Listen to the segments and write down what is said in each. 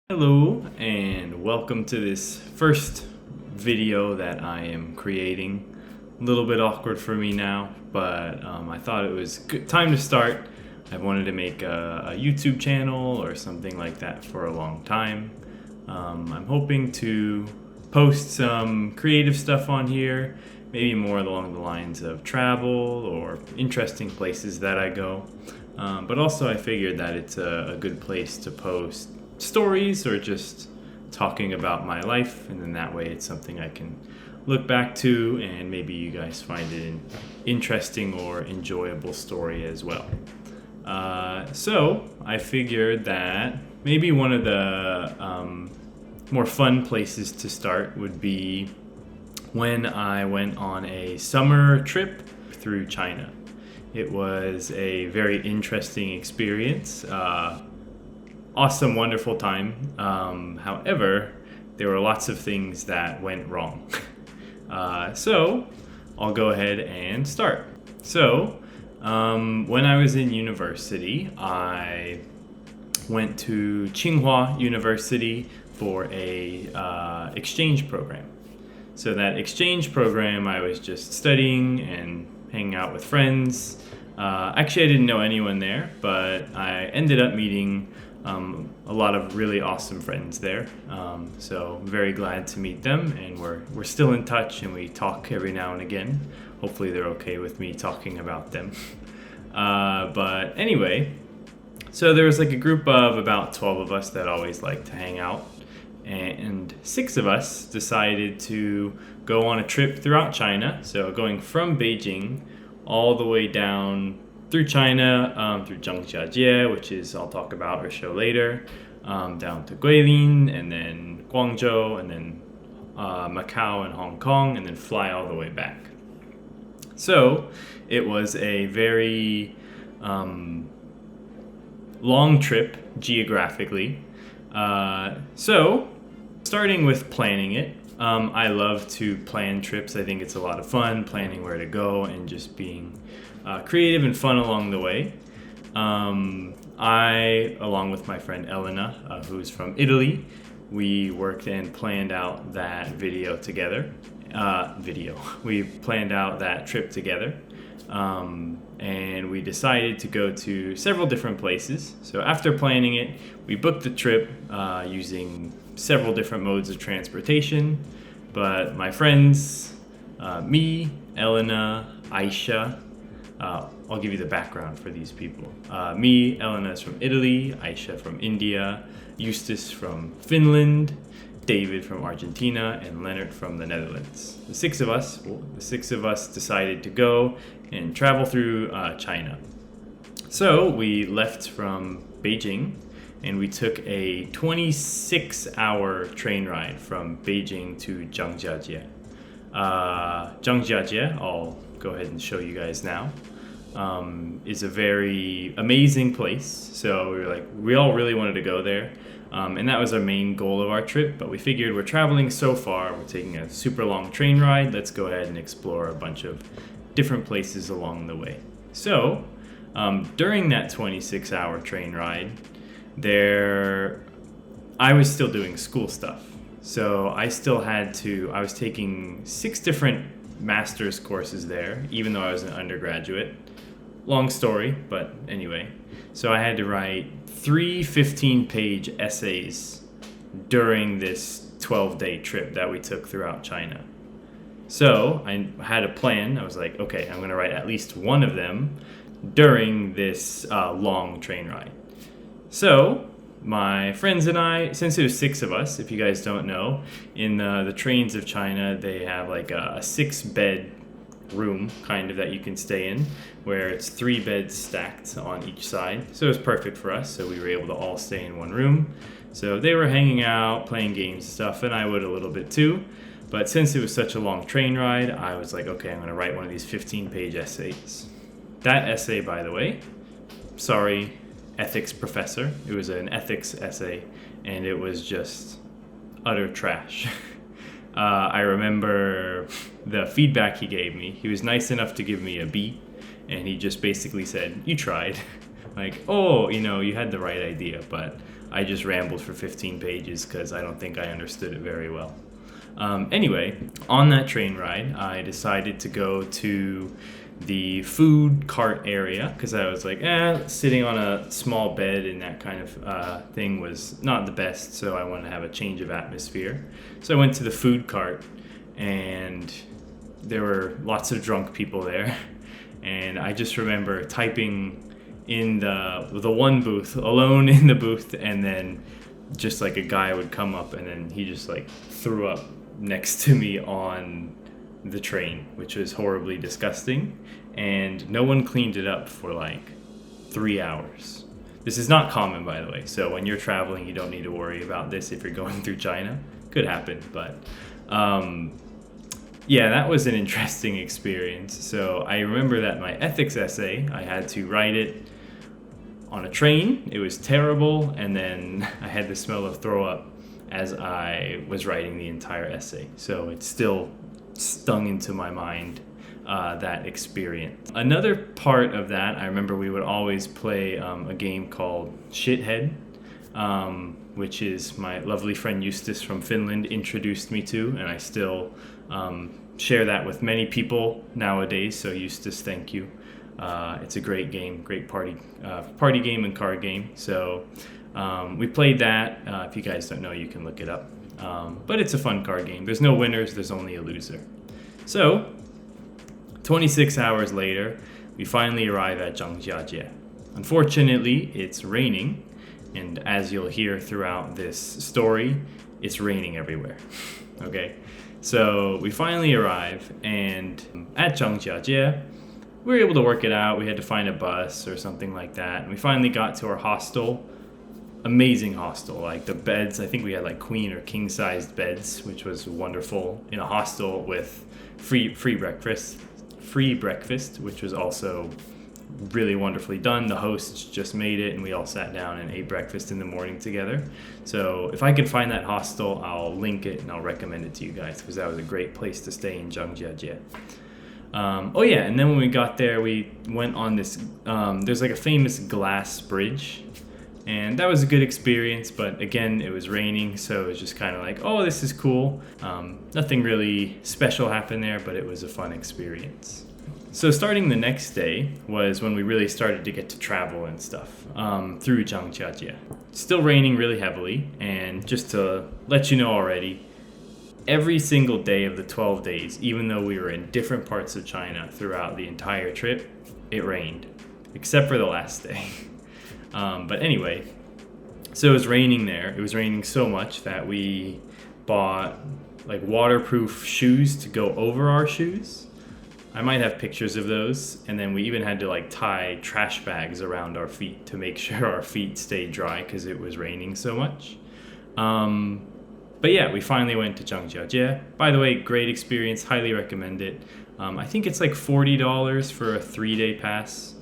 Hello and welcome to this first video that I am creating. A little bit awkward for me now, but I thought it was good time to start. I've wanted to make a YouTube channel or something like that for a long time. I'm hoping to post some creative stuff on here, maybe more along the lines of travel or interesting places that I go. But also I figured that it's a good place to post stories or just talking about my life, and then that way it's something I can look back to and maybe you guys find it an interesting or enjoyable story as well. So I figured that maybe one of the more fun places to start would be when I went on a summer trip through China. It was a very interesting experience. Awesome, wonderful time. However, there were lots of things that went wrong. So I'll go ahead and start. So when I was in university, I went to Tsinghua University for a exchange program. So that exchange program, I was just studying and hanging out with friends. Actually, I didn't know anyone there, but I ended up meeting a lot of really awesome friends there. So I'm very glad to meet them, and we're still in touch and we talk every now and again. Hopefully they're okay with me talking about them. But anyway, so there was like a group of about 12 of us that always like to hang out, and 6 of us decided to go on a trip throughout China. So going from Beijing all the way down through China, through Zhangjiajie, which is I'll talk about or show later, down to Guilin, and then Guangzhou, and then Macau and Hong Kong, and then fly all the way back. So it was a very long trip geographically. So starting with planning it, I love to plan trips. I think it's a lot of fun planning where to go and just being creative and fun along the way. I, along with my friend Elena, who's from Italy, we worked and planned out that video together. We planned out that trip together. And we decided to go to several different places. So after planning it, we booked the trip using several different modes of transportation. But my friends, me, Elena, Aisha, I'll give you the background for these people. Me, Elena is from Italy, Aisha from India, Eustace from Finland, David from Argentina, and Leonard from the Netherlands. The six of us decided to go and travel through China. So we left from Beijing and we took a 26-hour train ride from Beijing to Zhangjiajie. Zhangjiajie, I'll go ahead and show you guys now, is a very amazing place. So we all really wanted to go there. And that was our main goal of our trip, but we figured we're traveling so far, we're taking a super long train ride, let's go ahead and explore a bunch of different places along the way. So during that 26-hour train ride, I was still doing school stuff. So I was taking 6 different master's courses there, even though I was an undergraduate. Long story, but anyway. So I had to write 3 15-page essays during this 12-day trip that we took throughout China. So I had a plan. I was like, okay, I'm going to write at least one of them during this long train ride. So my friends and I, since it was 6 of us, if you guys don't know, in the trains of China, they have like a 6-bed room kind of that you can stay in, where it's 3 beds stacked on each side. So it was perfect for us. So we were able to all stay in one room. So they were hanging out, playing games and stuff, and I would a little bit too. But since it was such a long train ride, I was like, okay, I'm going to write one of these 15-page essays. That essay, by the way, sorry, ethics professor, it was an ethics essay, and it was just utter trash. I remember the feedback he gave me. He was nice enough to give me a B, and he just basically said, you tried. Like, oh, you had the right idea, but I just rambled for 15 pages because I don't think I understood it very well. Anyway, on that train ride, I decided to go to the food cart area because I was like, sitting on a small bed and that kind of thing was not the best, so I wanted to have a change of atmosphere. So I went to the food cart, and there were lots of drunk people there, and I just remember typing in the one booth, alone in the booth, and then just like a guy would come up and then he just like threw up next to me on the train, which was horribly disgusting, and no one cleaned it up for like 3 hours. This is not common, by the way, so when you're traveling you don't need to worry about this if you're going through China. Could happen, but yeah, that was an interesting experience. So I remember that my ethics essay, I had to write it on a train. It was terrible, and then I had the smell of throw up as I was writing the entire essay. So it still stung into my mind, that experience. Another part of that, I remember we would always play a game called Shithead, which is my lovely friend Eustace from Finland introduced me to, and I still share that with many people nowadays. So Eustace, thank you. It's a great game, great party game and card game. So we played that. If you guys don't know, you can look it up. But it's a fun card game. There's no winners, there's only a loser. So 26 hours later, we finally arrive at Zhangjiajie. Unfortunately, it's raining, and as you'll hear throughout this story, it's raining everywhere. Okay, so we finally arrive, and at Zhangjiajie, we were able to work it out. We had to find a bus or something like that. And we finally got to our hostel. Amazing hostel. Like the beds, I think we had like queen or king sized beds, which was wonderful, in a hostel with free breakfast, which was also really wonderfully done. The hosts just made it, and we all sat down and ate breakfast in the morning together. So if I can find that hostel, I'll link it and I'll recommend it to you guys, because that was a great place to stay in Zhangjiajie. And then when we got there, we went on this, there's like a famous glass bridge, and that was a good experience, but again, it was raining, so it was just kind of like, oh, this is cool. Nothing really special happened there, but it was a fun experience. So starting the next day was when we really started to get to travel and stuff through Zhangjiajie. Still raining really heavily, and just to let you know already, every single day of the 12 days, even though we were in different parts of China throughout the entire trip, it rained, except for the last day. But anyway, so it was raining there. It was raining so much that we bought like waterproof shoes to go over our shoes. I might have pictures of those. And then we even had to like tie trash bags around our feet to make sure our feet stayed dry because it was raining so much. But yeah, we finally went to Zhangjiajie. By the way, great experience. Highly recommend it. I think it's like $40 for a 3-day pass.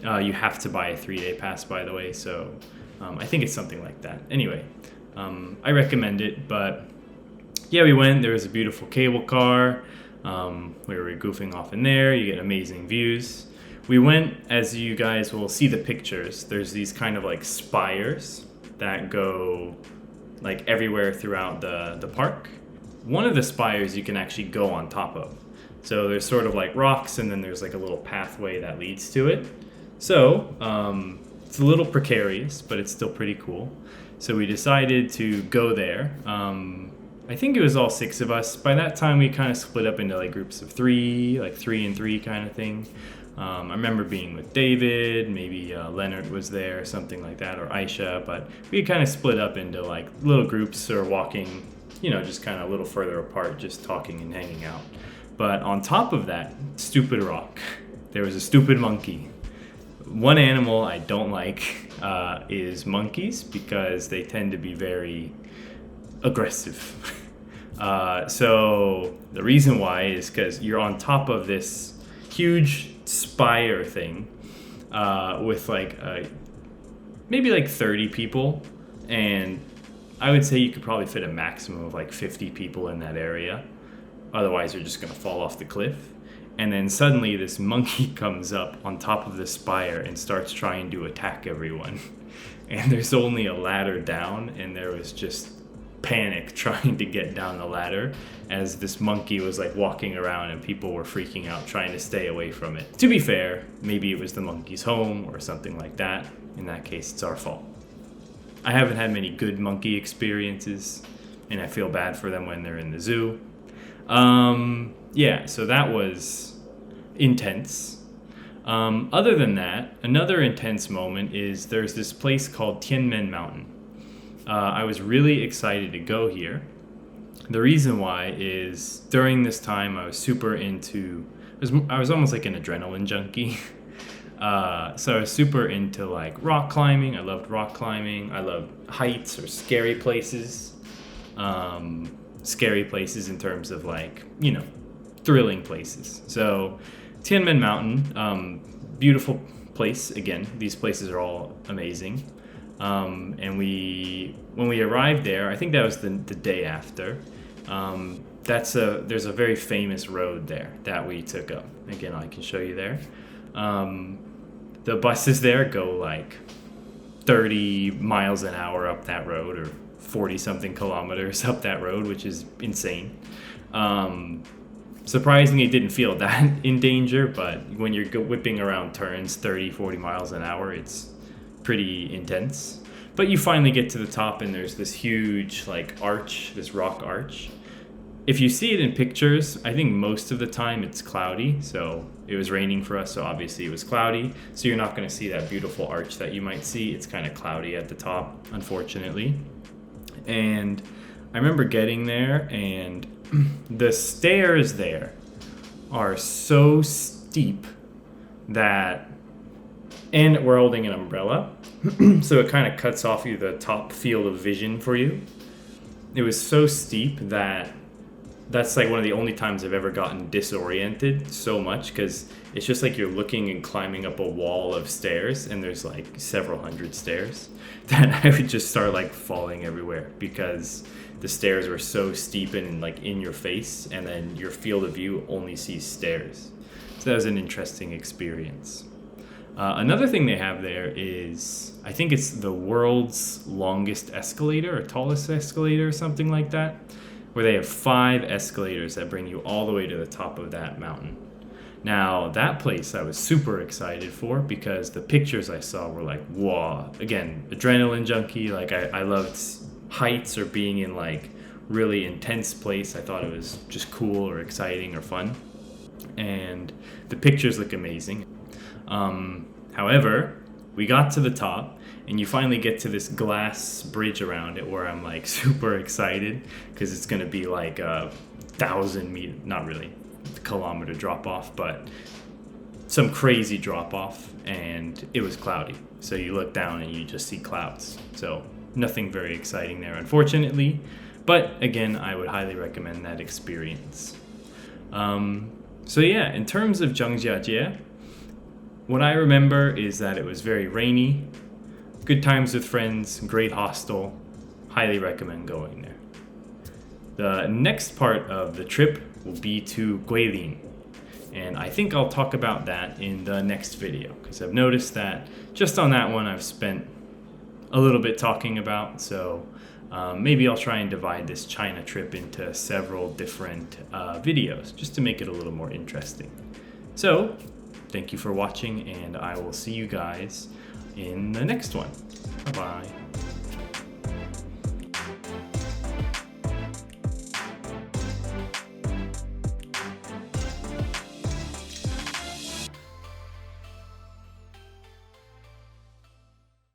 You have to buy a 3-day pass, by the way. So I think it's something like that. Anyway, I recommend it. But yeah, we went. There was a beautiful cable car. We were goofing off in there. You get amazing views. We went, as you guys will see the pictures, there's these kind of like spires that go like everywhere throughout the park. One of the spires you can actually go on top of. So there's sort of like rocks, and then there's like a little pathway that leads to it. So it's a little precarious, but it's still pretty cool. So we decided to go there. I think it was all 6 of us. By that time, we kind of split up into like groups of 3, like 3 and 3 kind of thing. I remember being with David, maybe Leonard was there, something like that, or Aisha, but we kind of split up into like little groups or walking, just kind of a little further apart, just talking and hanging out. But on top of that stupid rock, there was a stupid monkey. One animal I don't like is monkeys, because they tend to be very aggressive. So the reason why is because you're on top of this huge spire thing with like maybe like 30 people, and I would say you could probably fit a maximum of like 50 people in that area. Otherwise you're just gonna fall off the cliff. And then suddenly this monkey comes up on top of the spire and starts trying to attack everyone. and there's only a ladder down, and there was just panic trying to get down the ladder as this monkey was like walking around and people were freaking out trying to stay away from it. To be fair, maybe it was the monkey's home or something like that. In that case, it's our fault. I haven't had many good monkey experiences, and I feel bad for them when they're in the zoo. Yeah, so that was intense. Other than that, another intense moment is there's this place called Tianmen Mountain. I was really excited to go here. The reason why is during this time I was super into, I was almost like an adrenaline junkie. So I was super into like rock climbing. I loved rock climbing. I loved heights or scary places. Scary places in terms of like, you know, thrilling places. So Tianmen Mountain, beautiful place. Again, these places are all amazing. And when we arrived there, I think that was the day after. There's a very famous road there that we took up. Again, I can show you there. The buses there go like 30 miles an hour up that road, or 40 something kilometers up that road, which is insane. Surprisingly, it didn't feel that in danger, but when you're whipping around turns 30, 40 miles an hour, it's pretty intense. But you finally get to the top, and there's this huge like arch, this rock arch. If you see it in pictures, I think most of the time it's cloudy. So it was raining for us, so obviously it was cloudy. So you're not going to see that beautiful arch that you might see. It's kind of cloudy at the top, unfortunately. And I remember getting there, and the stairs there are so steep that, and we're holding an umbrella, so it kind of cuts off you the top field of vision for you. It was so steep that's like one of the only times I've ever gotten disoriented so much, because it's just like you're looking and climbing up a wall of stairs, and there's like several hundred stairs, that I would just start like falling everywhere because the stairs were so steep and like in your face, and then your field of view only sees stairs. So that was an interesting experience. Another thing they have there is, I think it's the world's longest escalator or tallest escalator or something like that, where they have 5 escalators that bring you all the way to the top of that mountain. Now, that place I was super excited for because the pictures I saw were like, whoa. Again, adrenaline junkie. Like I loved heights or being in like really intense place. I thought it was just cool or exciting or fun. And the pictures look amazing. However, we got to the top, and you finally get to this glass bridge around it where I'm like super excited because it's going to be like a 1,000 meter, not really kilometer drop off, but some crazy drop off, and it was cloudy. So you look down and you just see clouds. So nothing very exciting there, unfortunately. But again, I would highly recommend that experience. So yeah, in terms of Zhangjiajie, what I remember is that it was very rainy, good times with friends, great hostel, highly recommend going there. The next part of the trip will be to Guilin, and I think I'll talk about that in the next video, because I've noticed that just on that one I've spent a little bit talking about, so maybe I'll try and divide this China trip into several different videos, just to make it a little more interesting. So, thank you for watching, and I will see you guys in the next one. Bye-bye.